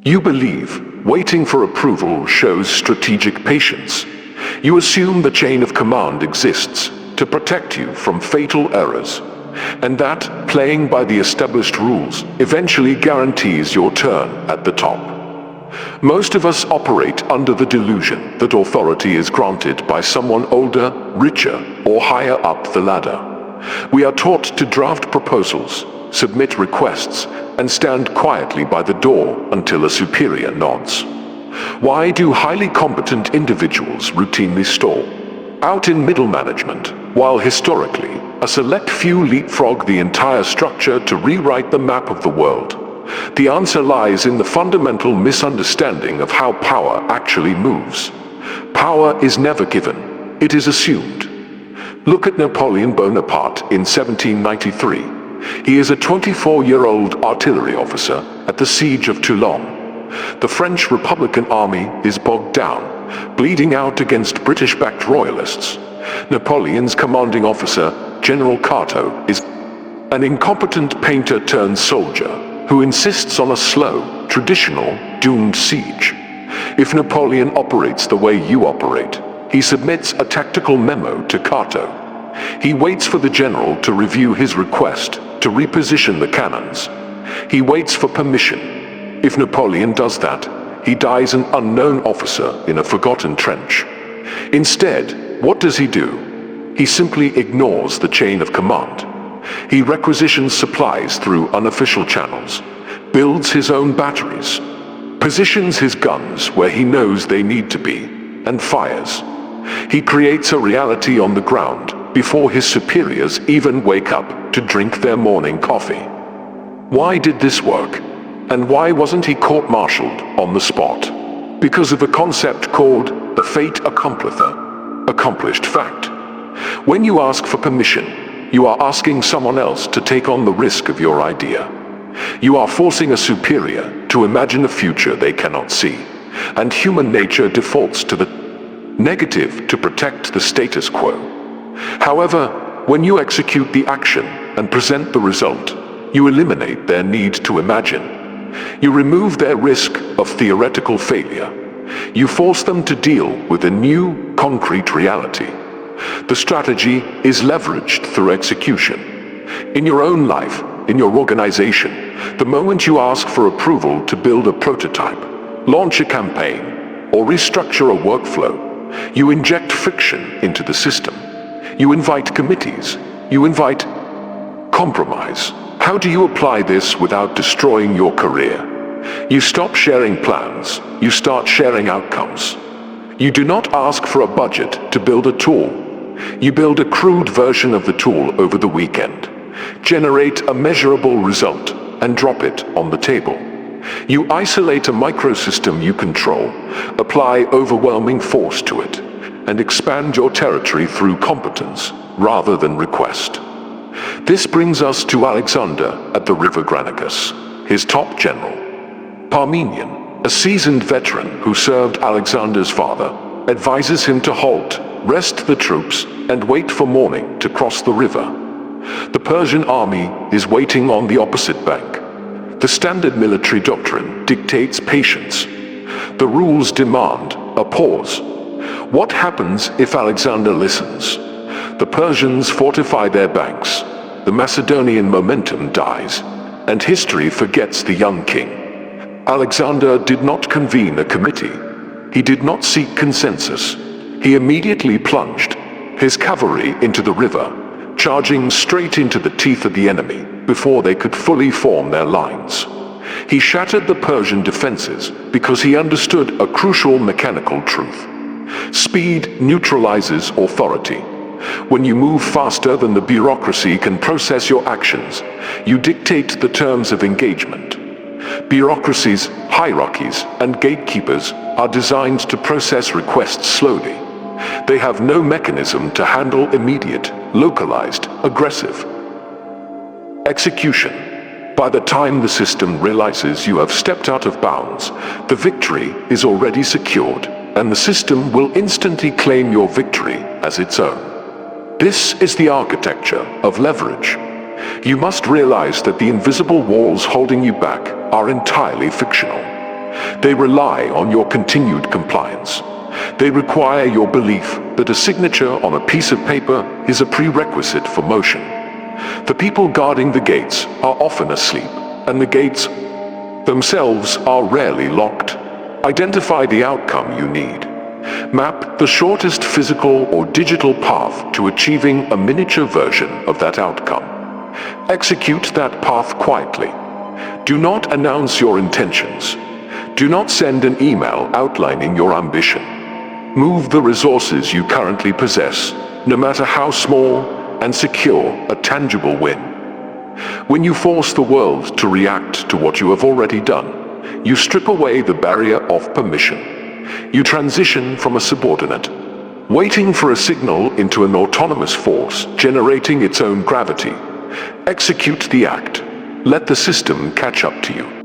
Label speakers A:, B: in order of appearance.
A: You believe waiting for approval shows strategic patience. You assume the chain of command exists to protect you from fatal errors, and that playing by the established rules eventually guarantees your turn at the top. Most of us operate under the delusion that authority is granted by someone older, richer, or higher up the ladder. We are taught to draft proposals, submit requests, and stand quietly by the door until a superior nods. Why do highly competent individuals routinely stall out in middle management, while historically, a select few leapfrog the entire structure to rewrite the map of the world? The answer lies in the fundamental misunderstanding of how power actually moves. Power is never given, it is assumed. Look at Napoleon Bonaparte in 1793. He is a 24-year-old artillery officer at the siege of Toulon. The French Republican army is bogged down, bleeding out against British-backed royalists. Napoleon's commanding officer, General Cato, is an incompetent painter-turned-soldier who insists on a slow, traditional, doomed siege. If Napoleon operates the way you operate, he submits a tactical memo to Cato. He waits for the general to review his request to reposition the cannons. He waits for permission. If Napoleon does that, he dies an unknown officer in a forgotten trench. Instead, what does he do? He simply ignores the chain of command. He requisitions supplies through unofficial channels, builds his own batteries, positions his guns where he knows they need to be, and fires. He creates a reality on the ground before his superiors even wake up to drink their morning coffee. Why did this work? And why wasn't he court-martialed on the spot? Because of a concept called the fait accompli, accomplished fact. When you ask for permission, you are asking someone else to take on the risk of your idea. You are forcing a superior to imagine a future they cannot see, and human nature defaults to the negative to protect the status quo. However, when you execute the action and present the result, you eliminate their need to imagine. You remove their risk of theoretical failure. You force them to deal with a new, concrete reality. The strategy is leveraged through execution. In your own life, in your organization, the moment you ask for approval to build a prototype, launch a campaign, or restructure a workflow, you inject friction into the system. You invite committees. You invite compromise. How do you apply this without destroying your career? You stop sharing plans. You start sharing outcomes. You do not ask for a budget to build a tool. You build a crude version of the tool over the weekend, generate a measurable result, and drop it on the table. You isolate a microsystem you control, apply overwhelming force to it, and expand your territory through competence rather than request. This brings us to Alexander at the river Granicus, his top general. Parmenion, a seasoned veteran who served Alexander's father, advises him to halt, rest the troops, and wait for morning to cross the river. The Persian army is waiting on the opposite bank. The standard military doctrine dictates patience. The rules demand a pause. What happens if Alexander listens? The Persians fortify their banks, the Macedonian momentum dies, and history forgets the young king. Alexander did not convene a committee. He did not seek consensus. He immediately plunged his cavalry into the river, charging straight into the teeth of the enemy before they could fully form their lines. He shattered the Persian defenses because he understood a crucial mechanical truth. Speed neutralizes authority. When you move faster than the bureaucracy can process your actions, you dictate the terms of engagement. Bureaucracies, hierarchies, and gatekeepers are designed to process requests slowly. They have no mechanism to handle immediate, localized, aggressive execution. By the time the system realizes you have stepped out of bounds, the victory is already secured, and the system will instantly claim your victory as its own. This is the architecture of leverage. You must realize that the invisible walls holding you back are entirely fictional. They rely on your continued compliance. They require your belief that a signature on a piece of paper is a prerequisite for motion. The people guarding the gates are often asleep, and the gates themselves are rarely locked. Identify the outcome you need. Map the shortest physical or digital path to achieving a miniature version of that outcome. Execute that path quietly. Do not announce your intentions. Do not send an email outlining your ambition. Move the resources you currently possess, no matter how small, and secure a tangible win. When you force the world to react to what you have already done, you strip away the barrier of permission. You transition from a subordinate, waiting for a signal, into an autonomous force generating its own gravity. Execute the act. Let the system catch up to you.